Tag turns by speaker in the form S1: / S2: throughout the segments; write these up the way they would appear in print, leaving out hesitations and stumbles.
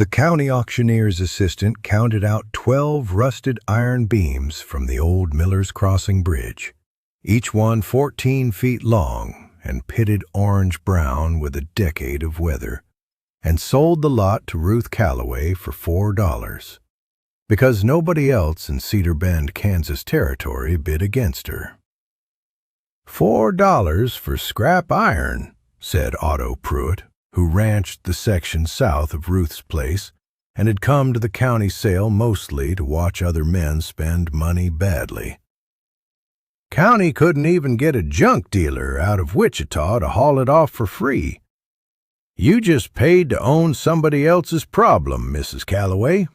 S1: The county auctioneer's assistant counted out 12 rusted iron beams from the old Miller's Crossing Bridge, each one 14 feet long and pitted orange-brown with a decade of weather, and sold the lot to Ruth Calloway for $4, because nobody else in Cedar Bend, Kansas territory bid against her. $4 for scrap iron, said Otto Pruitt, who ranched the section south of Ruth's place and had come to the county sale mostly to watch other men spend money badly. County couldn't even get a junk dealer out of Wichita to haul it off for free. You just paid to own somebody else's problem, Mrs. Calloway.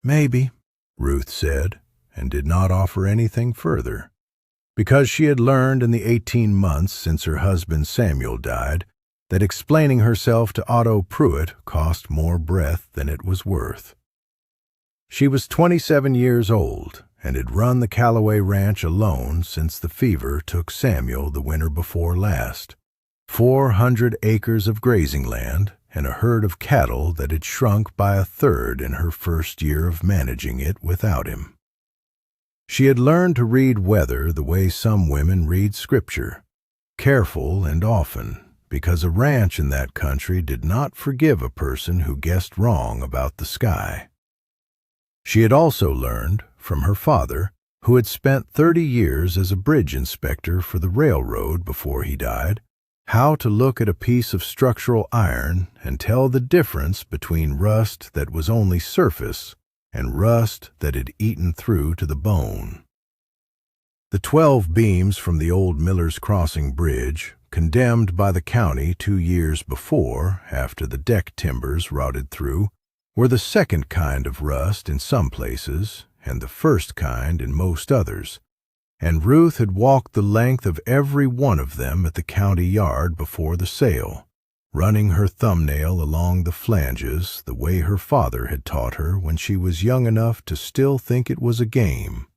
S1: Maybe, Ruth said, and did not offer anything further, because she had learned in the 18 months since her husband Samuel died that explaining herself to Otto Pruitt cost more breath than it was worth. She was 27 years old and had run the Calloway Ranch alone since the fever took Samuel the winter before last. 400 acres of grazing land and a herd of cattle that had shrunk by a third in her first year of managing it without him. She had learned to read weather the way some women read scripture, careful and often, because a ranch in that country did not forgive a person who guessed wrong about the sky. She had also learned, from her father, who had spent 30 years as a bridge inspector for the railroad before he died, how to look at a piece of structural iron and tell the difference between rust that was only surface and rust that had eaten through to the bone. The 12 beams from the old Miller's Crossing Bridge, condemned by the county 2 years before, after the deck timbers rotted through, were the second kind of rust in some places and the first kind in most others, and Ruth had walked the length of every one of them at the county yard before the sale, running her thumbnail along the flanges the way her father had taught her when she was young enough to still think it was a game.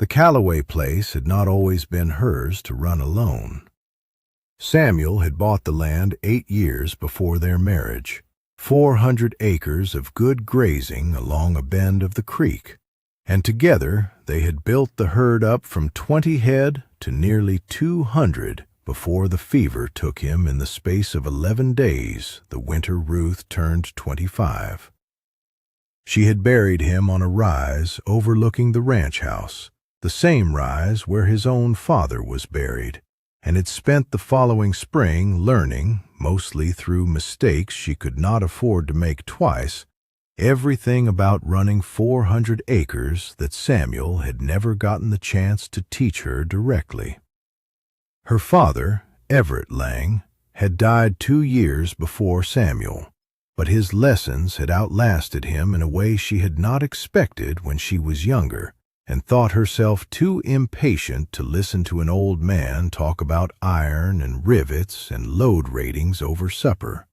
S1: The Calloway place had not always been hers to run alone. Samuel had bought the land 8 years before their marriage, 400 acres of good grazing along a bend of the creek, and together they had built the herd up from 20 head to nearly 200 before the fever took him in the space of 11 days the winter Ruth turned 25. She had buried him on a rise overlooking the ranch house, the same rise where his own father was buried, and had spent the following spring learning, mostly through mistakes she could not afford to make twice, everything about running 400 acres that Samuel had never gotten the chance to teach her directly. Her father, Everett Lang, had died 2 years before Samuel, but his lessons had outlasted him in a way she had not expected when she was younger, and thought herself too impatient to listen to an old man talk about iron and rivets and load ratings over supper.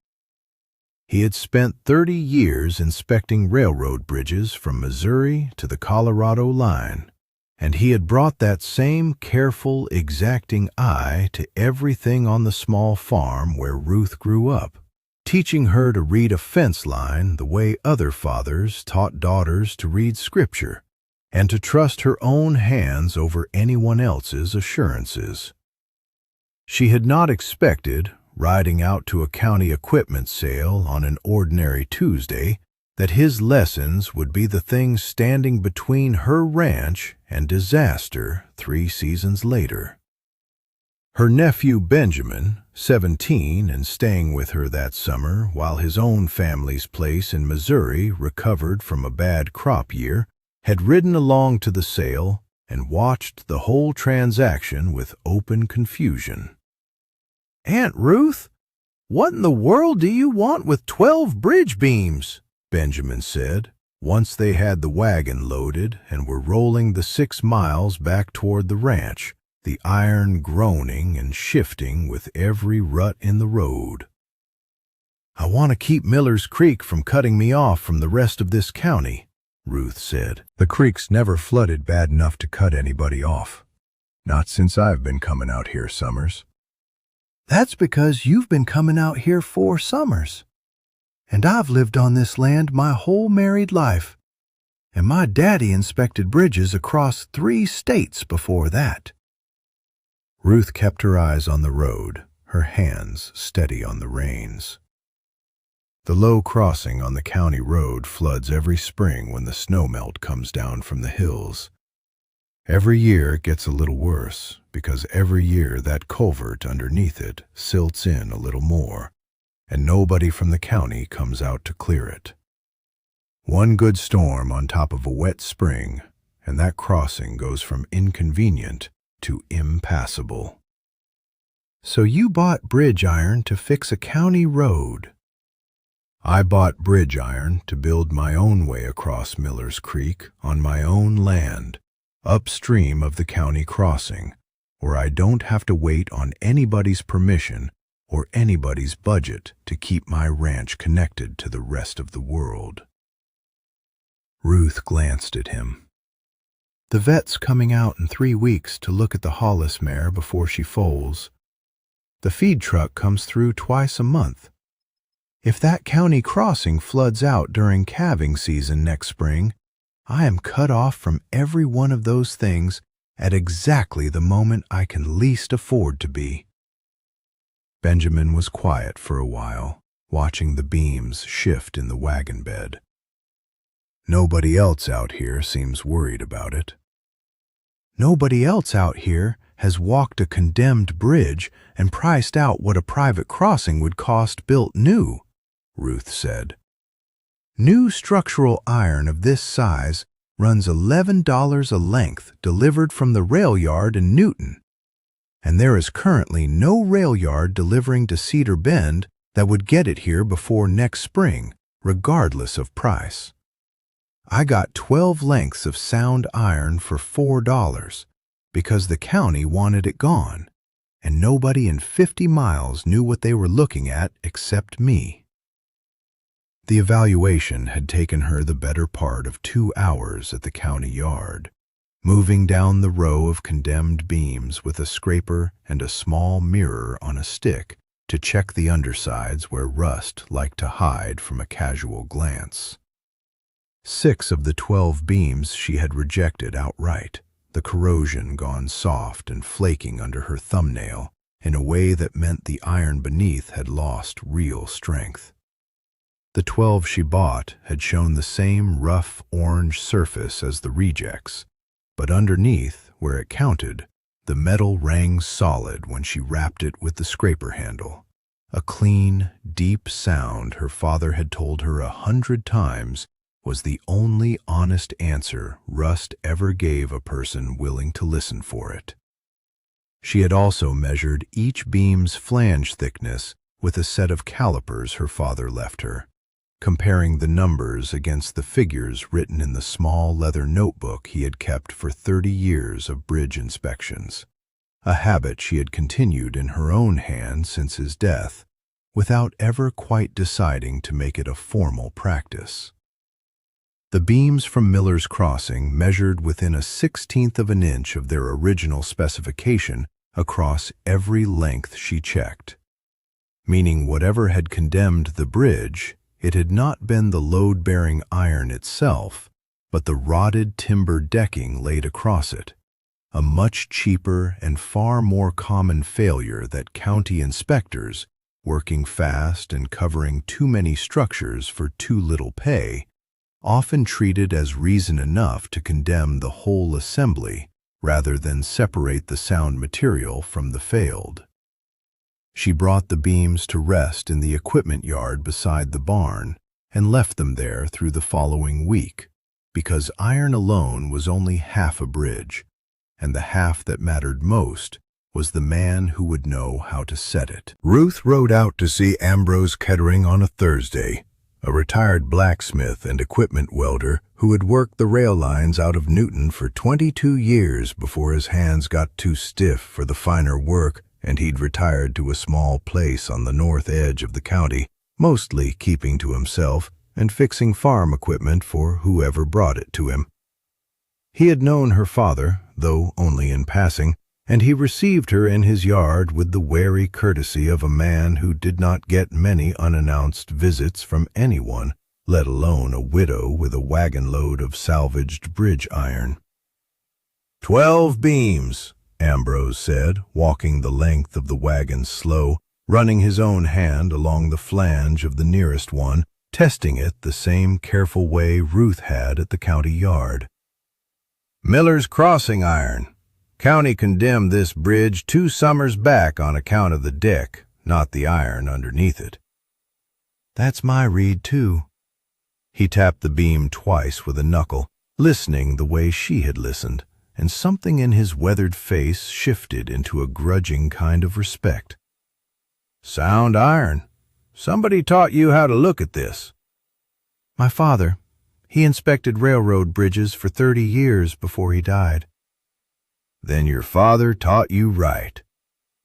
S1: He had spent 30 years inspecting railroad bridges from Missouri to the Colorado line, and he had brought that same careful, exacting eye to everything on the small farm where Ruth grew up, teaching her to read a fence line the way other fathers taught daughters to read scripture, and to trust her own hands over anyone else's assurances. She had not expected, riding out to a county equipment sale on an ordinary Tuesday, that his lessons would be the thing standing between her ranch and disaster 3 seasons later. Her nephew Benjamin, 17 and staying with her that summer while his own family's place in Missouri recovered from a bad crop year, had ridden along to the sale and watched the whole transaction with open confusion. "Aunt Ruth, what in the world do you want with 12 bridge beams?" Benjamin said, once they had the wagon loaded and were rolling the 6 miles back toward the ranch, the iron groaning and shifting with every rut in the road. "I want to keep Miller's Creek from cutting me off from the rest of this county," Ruth said. "The creek's never flooded bad enough to cut anybody off. Not since I've been coming out here summers." "That's because you've been coming out here 4 summers. And I've lived on this land my whole married life. And my daddy inspected bridges across 3 states before that." Ruth kept her eyes on the road, her hands steady on the reins. The low crossing on the county road floods every spring when the snowmelt comes down from the hills. Every year it gets a little worse, because every year that culvert underneath it silts in a little more, and nobody from the county comes out to clear it. One good storm on top of a wet spring, and that crossing goes from inconvenient to impassable. "So you bought bridge iron to fix a county road?" "I bought bridge iron to build my own way across Miller's Creek on my own land, upstream of the county crossing, where I don't have to wait on anybody's permission or anybody's budget to keep my ranch connected to the rest of the world." Ruth glanced at him. "The vet's coming out in 3 weeks to look at the lawless mare before she foals. The feed truck comes through twice a month. If that county crossing floods out during calving season next spring, I am cut off from every one of those things at exactly the moment I can least afford to be." Benjamin was quiet for a while, watching the beams shift in the wagon bed. "Nobody else out here seems worried about it." "Nobody else out here has walked a condemned bridge and priced out what a private crossing would cost built new," Ruth said. "New structural iron of this size runs $11 a length delivered from the rail yard in Newton, and there is currently no rail yard delivering to Cedar Bend that would get it here before next spring, regardless of price. I got 12 lengths of sound iron for $4 because the county wanted it gone, and nobody in 50 miles knew what they were looking at except me." The evaluation had taken her the better part of 2 hours at the county yard, moving down the row of condemned beams with a scraper and a small mirror on a stick to check the undersides where rust liked to hide from a casual glance. 6 of the 12 beams she had rejected outright, the corrosion gone soft and flaking under her thumbnail in a way that meant the iron beneath had lost real strength. The 12 she bought had shown the same rough orange surface as the rejects, but underneath, where it counted, the metal rang solid when she rapped it with the scraper handle. A clean, deep sound her father had told her 100 times was the only honest answer rust ever gave a person willing to listen for it. She had also measured each beam's flange thickness with a set of calipers her father left her, comparing the numbers against the figures written in the small leather notebook he had kept for 30 years of bridge inspections, a habit she had continued in her own hand since his death, without ever quite deciding to make it a formal practice. The beams from Miller's Crossing measured within a 1/16 of an inch of their original specification across every length she checked, meaning whatever had condemned the bridge, it had not been the load-bearing iron itself, but the rotted timber decking laid across it, a much cheaper and far more common failure that county inspectors, working fast and covering too many structures for too little pay, often treated as reason enough to condemn the whole assembly rather than separate the sound material from the failed. She brought the beams to rest in the equipment yard beside the barn and left them there through the following week, because iron alone was only half a bridge, and the half that mattered most was the man who would know how to set it. Ruth rode out to see Ambrose Kettering on a Thursday, a retired blacksmith and equipment welder who had worked the rail lines out of Newton for 22 years before his hands got too stiff for the finer work and he'd retired to a small place on the north edge of the county, mostly keeping to himself and fixing farm equipment for whoever brought it to him. He had known her father, though only in passing, and he received her in his yard with the wary courtesy of a man who did not get many unannounced visits from anyone, let alone a widow with a wagon-load of salvaged bridge iron. 12 beams, Ambrose said, walking the length of the wagon slow, running his own hand along the flange of the nearest one, testing it the same careful way Ruth had at the county yard. Miller's crossing iron. County condemned this bridge 2 summers back on account of the deck, not the iron underneath it. That's my read, too. He tapped the beam twice with a knuckle, listening the way she had listened, and something in his weathered face shifted into a grudging kind of respect. Sound iron. Somebody taught you how to look at this. My father. He inspected railroad bridges for 30 years before he died. Then your father taught you right.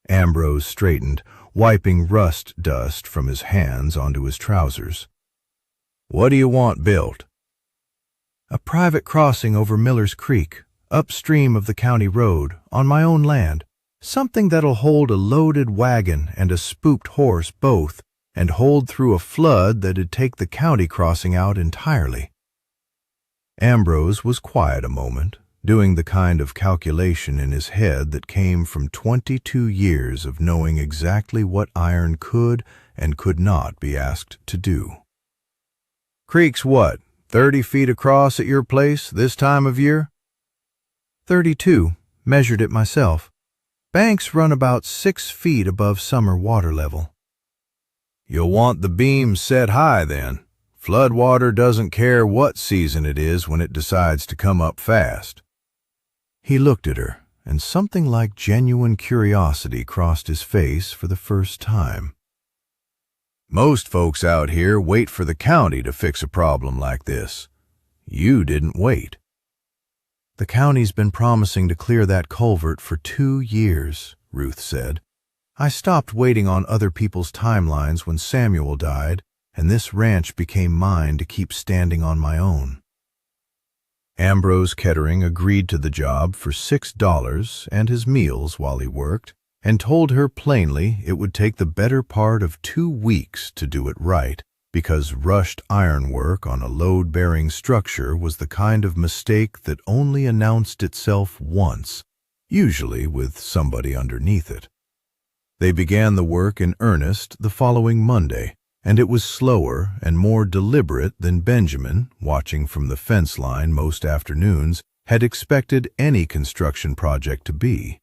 S1: Ambrose straightened, wiping rust dust from his hands onto his trousers. What do you want built? A private crossing over Miller's Creek, upstream of the county road, on my own land. Something that'll hold a loaded wagon and a spooked horse both, and hold through a flood that'd take the county crossing out entirely. Ambrose was quiet a moment, doing the kind of calculation in his head that came from 22 years of knowing exactly what iron could and could not be asked to do. Creek's what, 30 feet across at your place this time of year? 32. Measured it myself. Banks run about 6 feet above summer water level. You'll want the beams set high then. Floodwater doesn't care what season it is when it decides to come up fast. He looked at her, and something like genuine curiosity crossed his face for the first time. Most folks out here wait for the county to fix a problem like this. You didn't wait. The county's been promising to clear that culvert for 2 years, Ruth said. I stopped waiting on other people's timelines when Samuel died, and this ranch became mine to keep standing on my own. Ambrose Kettering agreed to the job for $6 and his meals while he worked, and told her plainly it would take the better part of 2 weeks to do it right, because rushed ironwork on a load-bearing structure was the kind of mistake that only announced itself once, usually with somebody underneath it. They began the work in earnest the following Monday, and it was slower and more deliberate than Benjamin, watching from the fence line most afternoons, had expected any construction project to be.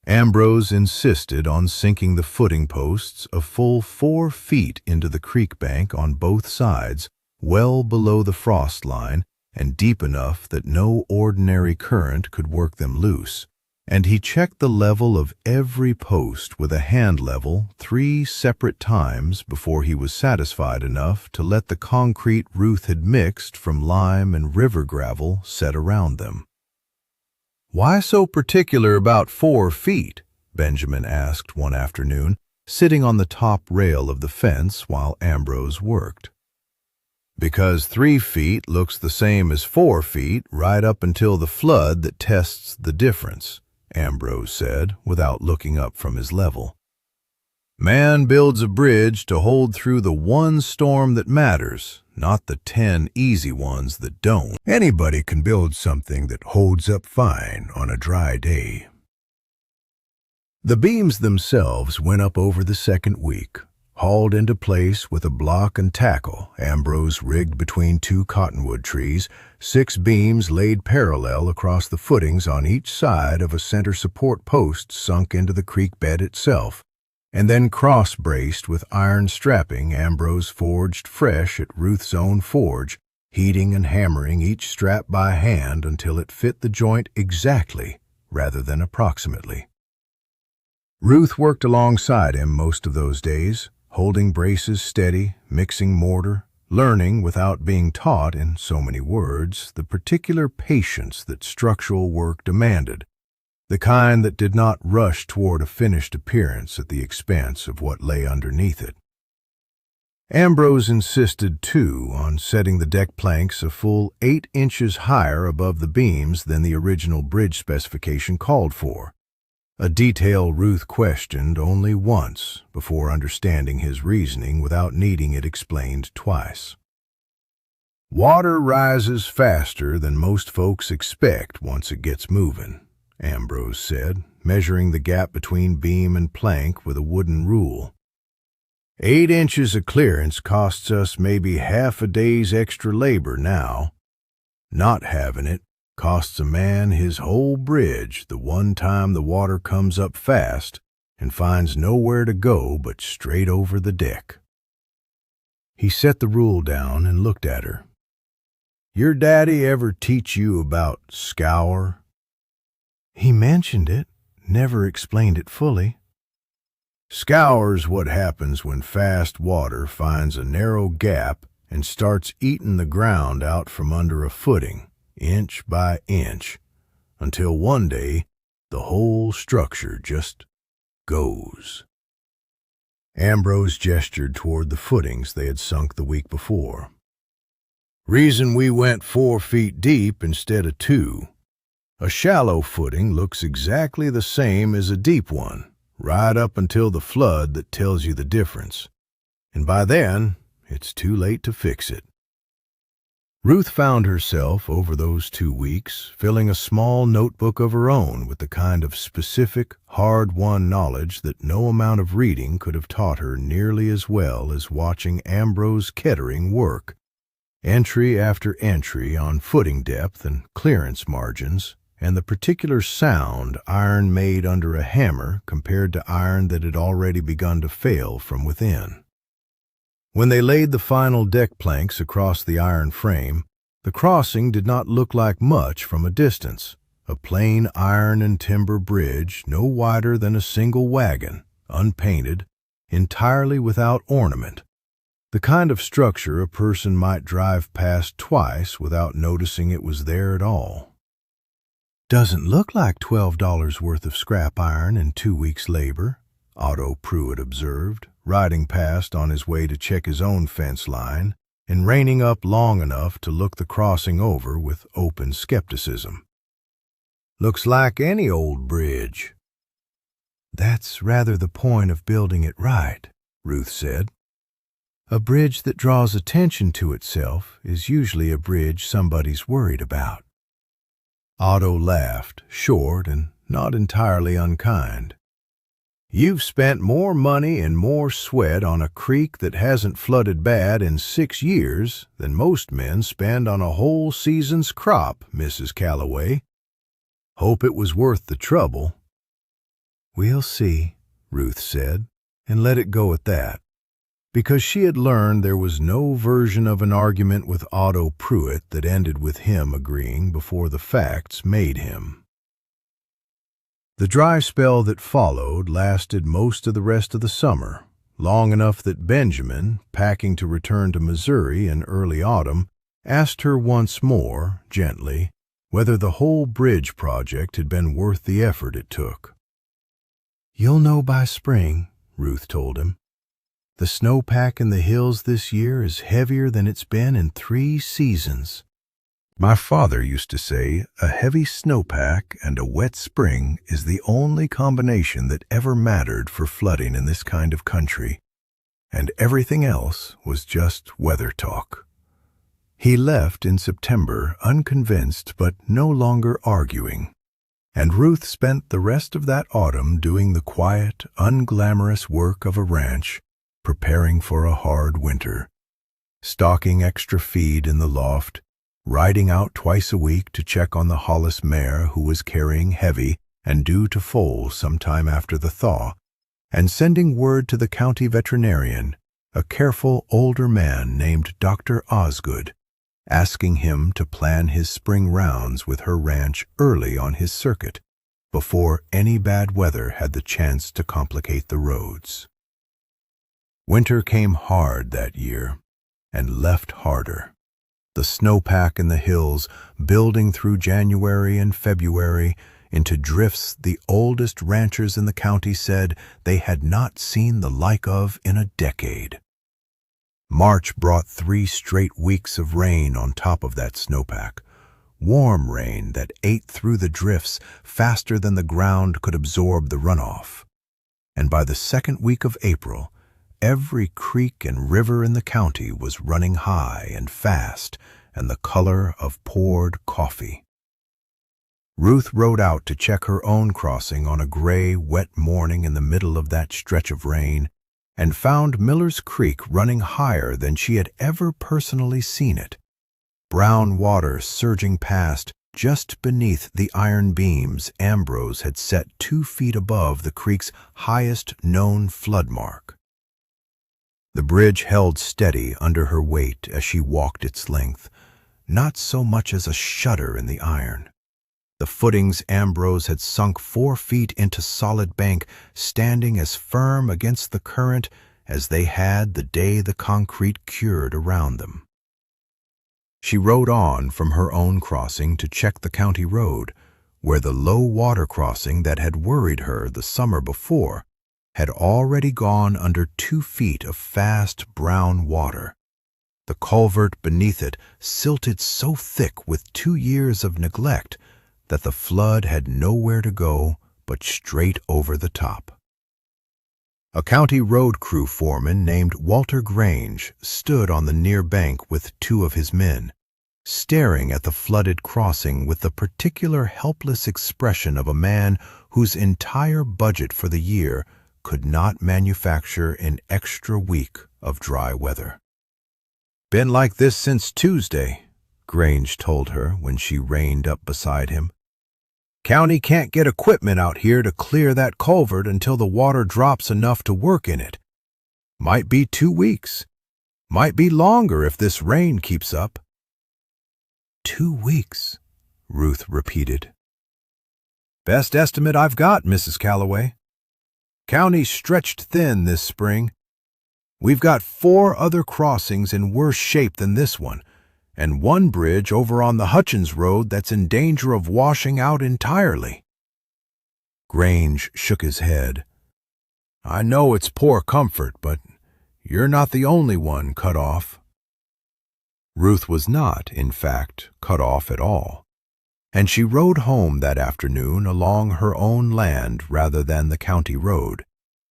S1: Ambrose insisted on sinking the footing posts a full 4 feet into the creek bank on both sides, well below the frost line and deep enough that no ordinary current could work them loose. And he checked the level of every post with a hand level 3 separate times before he was satisfied enough to let the concrete Ruth had mixed from lime and river gravel set around them. Why so particular about 4 feet? Benjamin asked one afternoon, sitting on the top rail of the fence while Ambrose worked. Because 3 feet looks the same as 4 feet right up until the flood that tests the difference, Ambrose said, without looking up from his level. Man builds a bridge to hold through the one storm that matters, not the 10 easy ones that don't. Anybody can build something that holds up fine on a dry day. The beams themselves went up over the second week, hauled into place with a block and tackle Ambrose rigged between 2 cottonwood trees, 6 beams laid parallel across the footings on each side of a center support post sunk into the creek bed itself, and then cross-braced with iron strapping Ambrose forged fresh at Ruth's own forge, heating and hammering each strap by hand until it fit the joint exactly rather than approximately. Ruth worked alongside him most of those days, holding braces steady, mixing mortar, learning without being taught in so many words the particular patience that structural work demanded, the kind that did not rush toward a finished appearance at the expense of what lay underneath it. Ambrose insisted, too, on setting the deck planks a full 8 inches higher above the beams than the original bridge specification called for, a detail Ruth questioned only once before understanding his reasoning without needing it explained twice. "Water rises faster than most folks expect once it gets moving," Ambrose said, measuring the gap between beam and plank with a wooden rule. 8 inches of clearance costs us maybe half a day's extra labor now. Not having it costs a man his whole bridge the one time the water comes up fast and finds nowhere to go but straight over the deck. He set the rule down and looked at her. "Your daddy ever teach you about scour?" "He mentioned it, never explained it fully." "Scour's what happens when fast water finds a narrow gap and starts eating the ground out from under a footing, inch by inch, until one day the whole structure just goes." Ambrose gestured toward the footings they had sunk the week before. "Reason we went 4 feet deep instead of 2. A shallow footing looks exactly the same as a deep one, right up until the flood that tells you the difference. And by then, it's too late to fix it." Ruth found herself, over those 2 weeks, filling a small notebook of her own with the kind of specific, hard-won knowledge that no amount of reading could have taught her nearly as well as watching Ambrose Kettering work. Entry after entry on footing depth and clearance margins, and the particular sound iron made under a hammer compared to iron that had already begun to fail from within. When they laid the final deck planks across the iron frame, the crossing did not look like much from a distance. A plain iron and timber bridge no wider than a single wagon, unpainted, entirely without ornament. The kind of structure a person might drive past twice without noticing it was there at all. "Doesn't look like $12 worth of scrap iron in 2 weeks' labor," Otto Pruitt observed, riding past on his way to check his own fence line and reining up long enough to look the crossing over with open skepticism. "Looks like any old bridge." "That's rather the point of building it right," Ruth said. "A bridge that draws attention to itself is usually a bridge somebody's worried about." Otto laughed, short and not entirely unkind. "You've spent more money and more sweat on a creek that hasn't flooded bad in 6 years than most men spend on a whole season's crop, Mrs. Calloway. Hope it was worth the trouble." "We'll see," Ruth said, and let it go at that, because she had learned there was no version of an argument with Otto Pruitt that ended with him agreeing before the facts made him. The dry spell that followed lasted most of the rest of the summer, long enough that Benjamin, packing to return to Missouri in early autumn, asked her once more, gently, whether the whole bridge project had been worth the effort it took. "You'll know by spring," Ruth told him. "The snowpack in the hills this year is heavier than it's been in 3 seasons. My father used to say a heavy snowpack and a wet spring is the only combination that ever mattered for flooding in this kind of country, and everything else was just weather talk." He left in September, unconvinced but no longer arguing, and Ruth spent the rest of that autumn doing the quiet, unglamorous work of a ranch, preparing for a hard winter, stocking extra feed in the loft, riding out twice a week to check on the Hollis mare who was carrying heavy and due to foal sometime after the thaw, and sending word to the county veterinarian, a careful older man named Dr. Osgood, asking him to plan his spring rounds with her ranch early on his circuit, before any bad weather had the chance to complicate the roads. Winter came hard that year, and left harder. The snowpack in the hills building through January and February into drifts the oldest ranchers in the county said they had not seen the like of in a decade. March brought 3 straight weeks of rain on top of that snowpack, warm rain that ate through the drifts faster than the ground could absorb the runoff. And by the second week of April, every creek and river in the county was running high and fast and the color of poured coffee. Ruth rode out to check her own crossing on a gray, wet morning in the middle of that stretch of rain, and found Miller's Creek running higher than she had ever personally seen it. Brown water surging past just beneath the iron beams Ambrose had set 2 feet above the creek's highest known flood mark. The bridge held steady under her weight as she walked its length, not so much as a shudder in the iron. The footings Ambrose had sunk 4 feet into solid bank, standing as firm against the current as they had the day the concrete cured around them. She rode on from her own crossing to check the county road, where the low water crossing that had worried her the summer before had already gone under 2 feet of fast brown water. The culvert beneath it silted so thick with 2 years of neglect that the flood had nowhere to go but straight over the top. A county road crew foreman named Walter Grange stood on the near bank with 2 of his men, staring at the flooded crossing with the particular helpless expression of a man whose entire budget for the year could not manufacture an extra week of dry weather. "Been like this since Tuesday," Grange told her when she reined up beside him. "County can't get equipment out here to clear that culvert until the water drops enough to work in it. Might be 2 weeks. Might be longer if this rain keeps up." 2 weeks, Ruth repeated. "Best estimate I've got, Mrs. Calloway. County's stretched thin this spring. We've got 4 other crossings in worse shape than this one, and 1 bridge over on the Hutchins Road that's in danger of washing out entirely." Grange shook his head. "I know it's poor comfort, but you're not the only one cut off." Ruth was not, in fact, cut off at all, and she rode home that afternoon along her own land rather than the county road,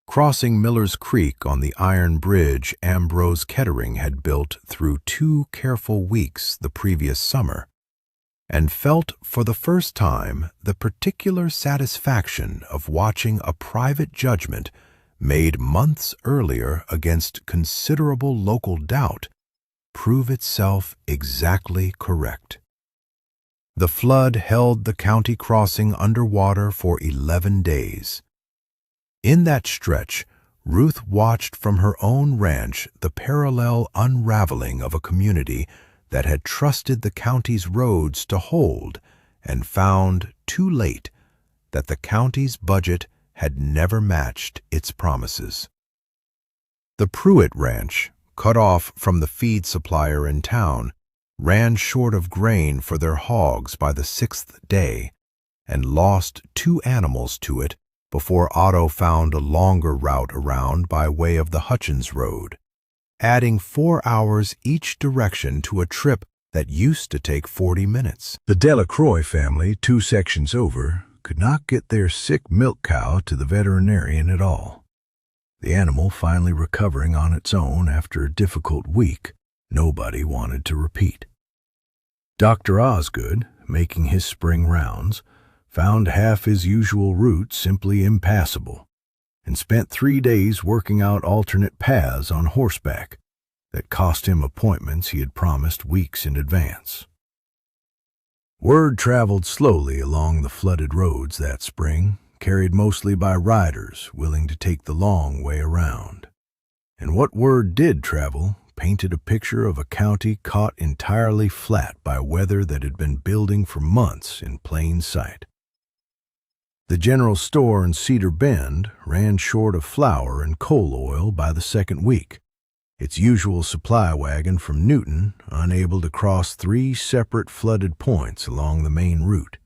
S1: crossing Miller's Creek on the iron bridge Ambrose Kettering had built through 2 careful weeks the previous summer, and felt for the first time the particular satisfaction of watching a private judgment made months earlier against considerable local doubt prove itself exactly correct. The flood held the county crossing underwater for 11 days. In that stretch, Ruth watched from her own ranch the parallel unraveling of a community that had trusted the county's roads to hold and found too late that the county's budget had never matched its promises. The Pruitt Ranch, cut off from the feed supplier in town, ran short of grain for their hogs by the 6th day and lost 2 animals to it before Otto found a longer route around by way of the Hutchins Road, adding 4 hours each direction to a trip that used to take 40 minutes. The Delacroix family, 2 sections over, could not get their sick milk cow to the veterinarian at all. The animal finally recovering on its own after a difficult week nobody wanted to repeat. Dr. Osgood, making his spring rounds, found half his usual route simply impassable, and spent 3 days working out alternate paths on horseback that cost him appointments he had promised weeks in advance. Word traveled slowly along the flooded roads that spring, carried mostly by riders willing to take the long way around. And what word did travel painted a picture of a county caught entirely flat by weather that had been building for months in plain sight. The general store in Cedar Bend ran short of flour and coal oil by the 2nd week, its usual supply wagon from Newton unable to cross 3 separate flooded points along the main route.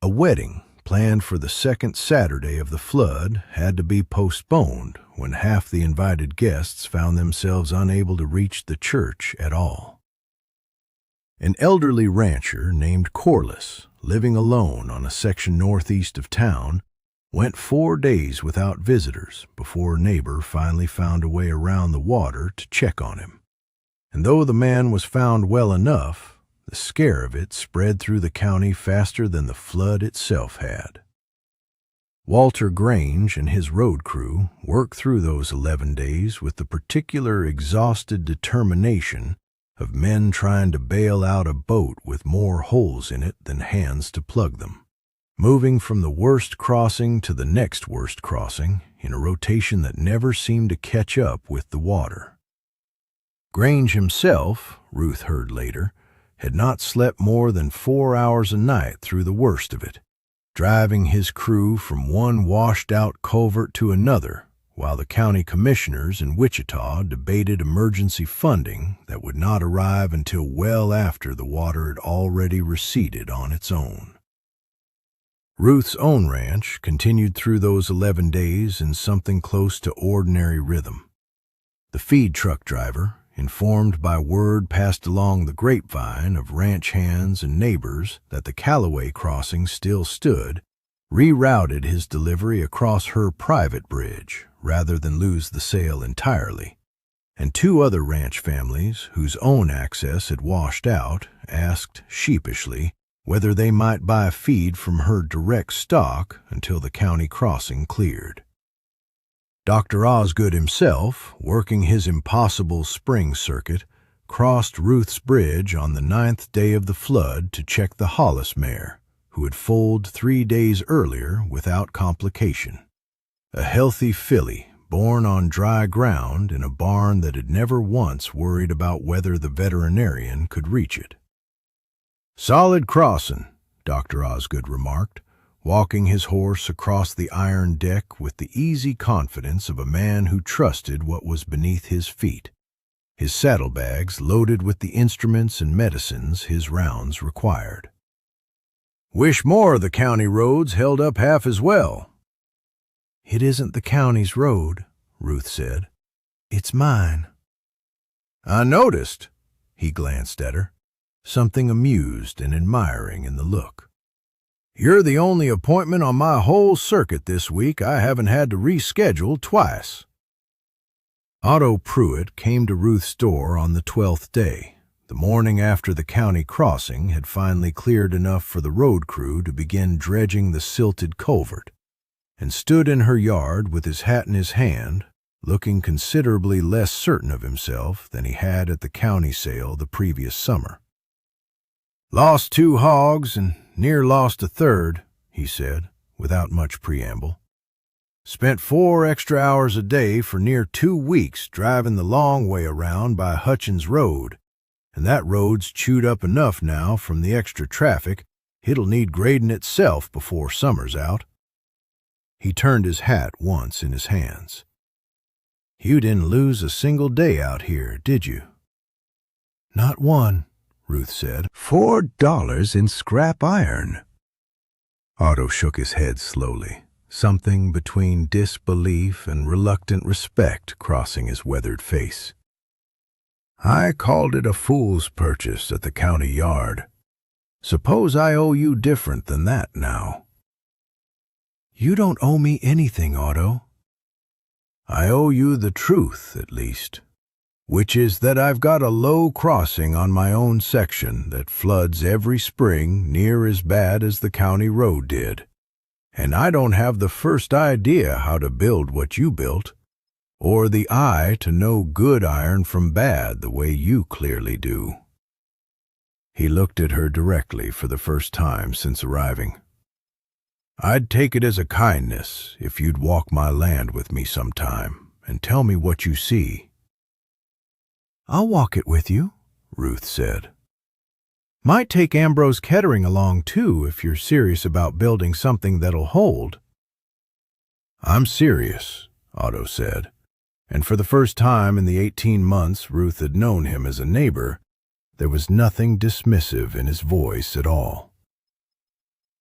S1: A wedding planned for the 2nd Saturday of the flood had to be postponed when half the invited guests found themselves unable to reach the church at all. An elderly rancher named Corliss, living alone on a section northeast of town, went 4 days without visitors before a neighbor finally found a way around the water to check on him. And though the man was found well enough, the scare of it spread through the county faster than the flood itself had. Walter Grange and his road crew worked through those 11 days with the particular exhausted determination of men trying to bail out a boat with more holes in it than hands to plug them, moving from the worst crossing to the next worst crossing in a rotation that never seemed to catch up with the water. Grange himself, Ruth heard later, had not slept more than 4 hours a night through the worst of it, driving his crew from one washed-out culvert to another, while the county commissioners in Wichita debated emergency funding that would not arrive until well after the water had already receded on its own. Ruth's own ranch continued through those 11 days in something close to ordinary rhythm. The feed truck driver, informed by word passed along the grapevine of ranch hands and neighbors that the Callaway crossing still stood, rerouted his delivery across her private bridge rather than lose the sale entirely, and 2 other ranch families whose own access had washed out asked sheepishly whether they might buy feed from her direct stock until the county crossing cleared. Dr. Osgood himself, working his impossible spring circuit, crossed Ruth's bridge on the 9th day of the flood to check the Hollis mare, who had foaled 3 days earlier without complication. A healthy filly, born on dry ground in a barn that had never once worried about whether the veterinarian could reach it. "Solid crossin'," Dr. Osgood remarked, walking his horse across the iron deck with the easy confidence of a man who trusted what was beneath his feet, his saddlebags loaded with the instruments and medicines his rounds required. "Wish more of the county roads held up half as well." "It isn't the county's road," Ruth said. "It's mine." "I noticed." He glanced at her, something amused and admiring in the look. "You're the only appointment on my whole circuit this week I haven't had to reschedule twice." Otto Pruitt came to Ruth's door on the 12th day, the morning after the county crossing had finally cleared enough for the road crew to begin dredging the silted culvert, and stood in her yard with his hat in his hand, looking considerably less certain of himself than he had at the county sale the previous summer. "Lost 2 hogs and near lost a third," he said, without much preamble. "Spent 4 extra hours a day for near 2 weeks driving the long way around by Hutchins Road, and that road's chewed up enough now from the extra traffic it'll need grading itself before summer's out." He turned his hat once in his hands. "You didn't lose a single day out here, did you?" "Not one," Ruth said. $4 in scrap iron." Otto shook his head slowly, something between disbelief and reluctant respect crossing his weathered face. "I called it a fool's purchase at the county yard. Suppose I owe you different than that now." "You don't owe me anything, Otto." "I owe you the truth, at least, which is that I've got a low crossing on my own section that floods every spring near as bad as the county road did, and I don't have the first idea how to build what you built, or the eye to know good iron from bad the way you clearly do." He looked at her directly for the first time since arriving. "I'd take it as a kindness if you'd walk my land with me sometime and tell me what you see." "I'll walk it with you," Ruth said. "Might take Ambrose Kettering along, too, if you're serious about building something that'll hold." "I'm serious," Otto said, and for the first time in the 18 months Ruth had known him as a neighbor, there was nothing dismissive in his voice at all.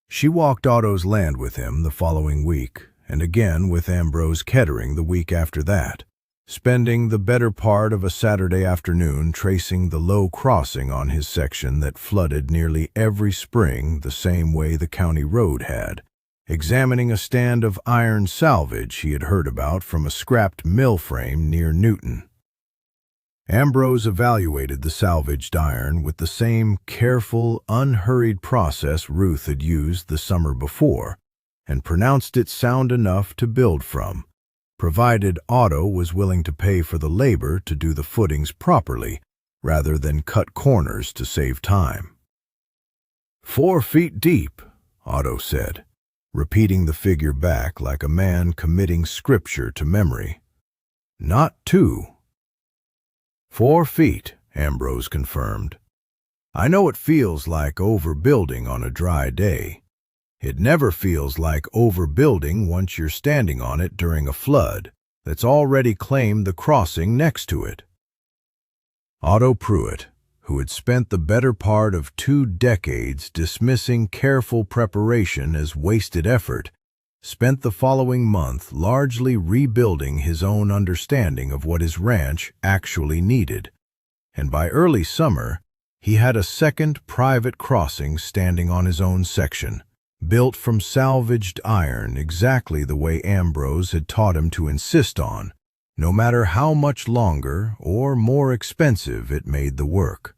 S1: She walked Otto's land with him the following week, and again with Ambrose Kettering the week after that, spending the better part of a Saturday afternoon tracing the low crossing on his section that flooded nearly every spring the same way the county road had, examining a stand of iron salvage he had heard about from a scrapped mill frame near Newton. Ambrose evaluated the salvaged iron with the same careful, unhurried process Ruth had used the summer before, and pronounced it sound enough to build from, provided Otto was willing to pay for the labor to do the footings properly, rather than cut corners to save time. 4 feet deep, Otto said, repeating the figure back like a man committing scripture to memory. Not 2. 4 feet, Ambrose confirmed. I know it feels like overbuilding on a dry day. It never feels like overbuilding once you're standing on it during a flood that's already claimed the crossing next to it. Otto Pruitt, who had spent the better part of 2 decades dismissing careful preparation as wasted effort, spent the following month largely rebuilding his own understanding of what his ranch actually needed, and by early summer he had a second private crossing standing on his own section, built from salvaged iron exactly the way Ambrose had taught him to insist on, no matter how much longer or more expensive it made the work.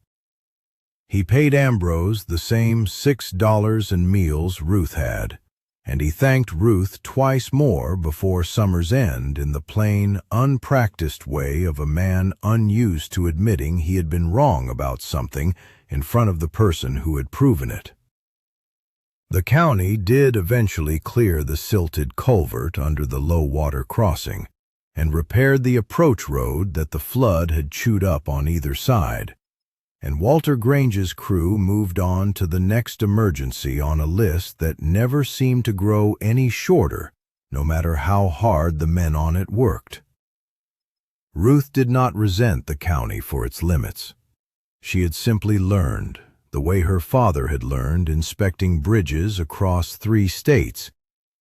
S1: He paid Ambrose the same $6 in meals Ruth had, and he thanked Ruth twice more before summer's end in the plain, unpracticed way of a man unused to admitting he had been wrong about something in front of the person who had proven it. The county did eventually clear the silted culvert under the low-water crossing and repaired the approach road that the flood had chewed up on either side, and Walter Grange's crew moved on to the next emergency on a list that never seemed to grow any shorter, no matter how hard the men on it worked. Ruth did not resent the county for its limits. She had simply learned, the way her father had learned inspecting bridges across 3 states,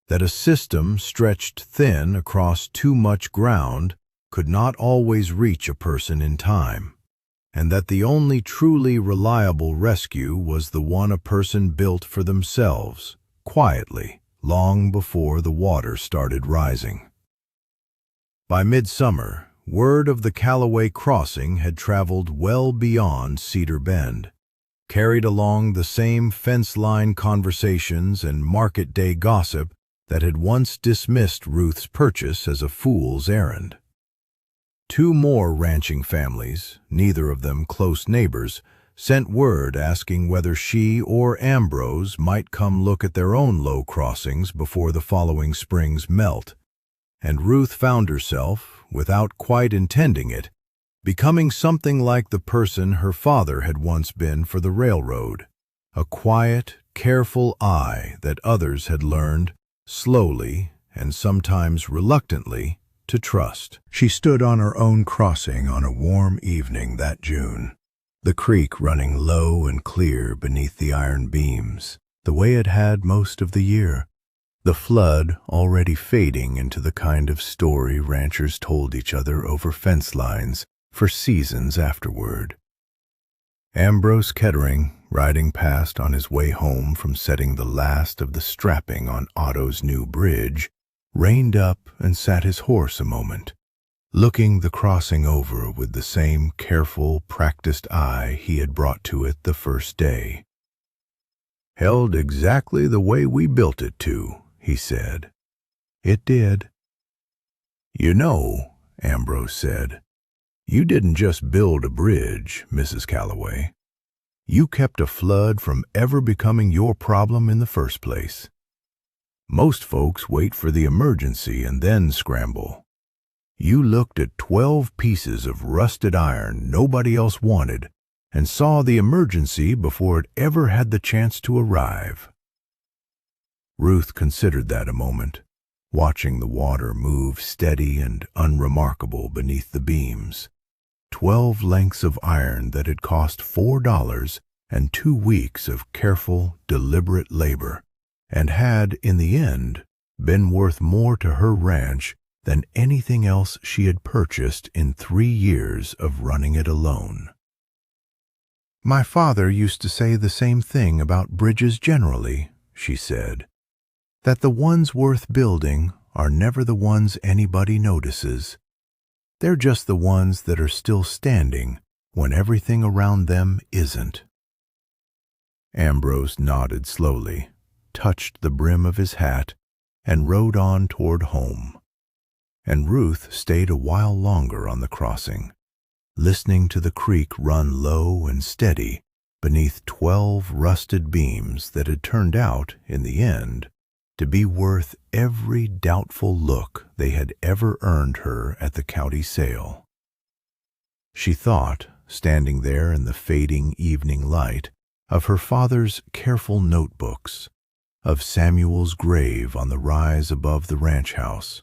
S1: that a system stretched thin across too much ground could not always reach a person in time, and that the only truly reliable rescue was the one a person built for themselves, quietly, long before the water started rising. By midsummer, word of the Callaway crossing had traveled well beyond Cedar Bend, carried along the same fence-line conversations and market day gossip that had once dismissed Ruth's purchase as a fool's errand. 2 more ranching families, neither of them close neighbors, sent word asking whether she or Ambrose might come look at their own low crossings before the following spring's melt, and Ruth found herself, without quite intending it, becoming something like the person her father had once been for the railroad, a quiet, careful eye that others had learned, slowly and sometimes reluctantly, to trust. She stood on her own crossing on a warm evening that June, the creek running low and clear beneath the iron beams, the way it had most of the year, the flood already fading into the kind of story ranchers told each other over fence lines for seasons afterward. Ambrose Kettering, riding past on his way home from setting the last of the strapping on Otto's new bridge, reined up and sat his horse a moment, looking the crossing over with the same careful, practiced eye he had brought to it the first day. "Held exactly the way we built it to," he said. "It did." "You know," Ambrose said, "you didn't just build a bridge, Mrs. Callaway. You kept a flood from ever becoming your problem in the first place. Most folks wait for the emergency and then scramble. You looked at 12 pieces of rusted iron nobody else wanted and saw the emergency before it ever had the chance to arrive." Ruth considered that a moment, watching the water move steady and unremarkable beneath the beams. 12 lengths of iron that had cost $4 and 2 weeks of careful, deliberate labor, and had, in the end, been worth more to her ranch than anything else she had purchased in 3 years of running it alone. "My father used to say the same thing about bridges generally," she said, "that the ones worth building are never the ones anybody notices. They're just the ones that are still standing when everything around them isn't." Ambrose nodded slowly, touched the brim of his hat, and rode on toward home. And Ruth stayed a while longer on the crossing, listening to the creek run low and steady beneath 12 rusted beams that had turned out, in the end, to be worth every doubtful look they had ever earned her at the county sale. She thought, standing there in the fading evening light, of her father's careful notebooks, of Samuel's grave on the rise above the ranch house,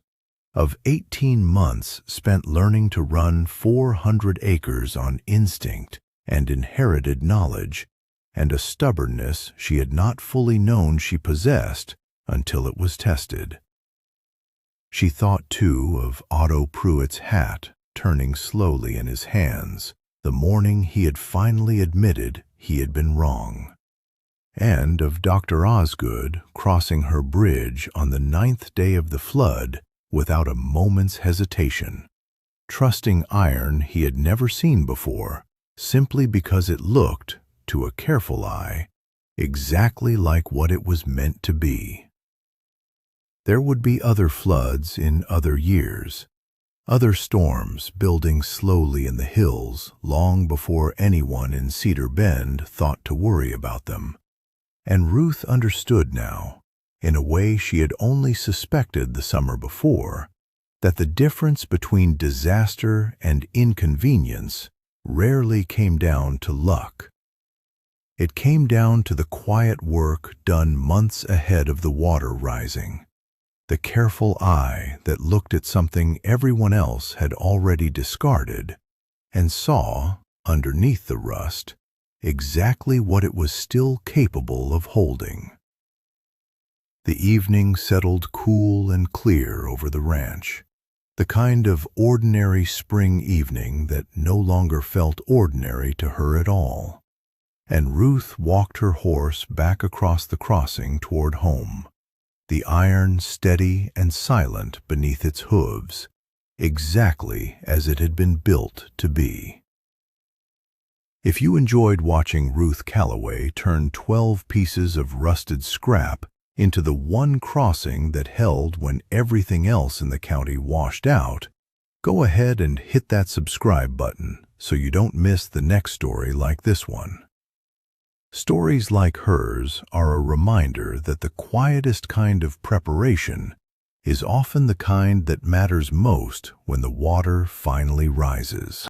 S1: of 18 months spent learning to run 400 acres on instinct and inherited knowledge, and a stubbornness she had not fully known she possessed until it was tested. She thought, too, of Otto Pruitt's hat turning slowly in his hands the morning he had finally admitted he had been wrong, and of Dr. Osgood crossing her bridge on the 9th day of the flood without a moment's hesitation, trusting iron he had never seen before simply because it looked, to a careful eye, exactly like what it was meant to be. There would be other floods in other years, other storms building slowly in the hills long before anyone in Cedar Bend thought to worry about them, and Ruth understood now, in a way she had only suspected the summer before, that the difference between disaster and inconvenience rarely came down to luck. It came down to the quiet work done months ahead of the water rising, the careful eye that looked at something everyone else had already discarded and saw, underneath the rust, exactly what it was still capable of holding. The evening settled cool and clear over the ranch, the kind of ordinary spring evening that no longer felt ordinary to her at all, and Ruth walked her horse back across the crossing toward home, the iron steady and silent beneath its hooves, exactly as it had been built to be. If you enjoyed watching Ruth Calloway turn 12 pieces of rusted scrap into the one crossing that held when everything else in the county washed out, go ahead and hit that subscribe button so you don't miss the next story like this one. Stories like hers are a reminder that the quietest kind of preparation is often the kind that matters most when the water finally rises.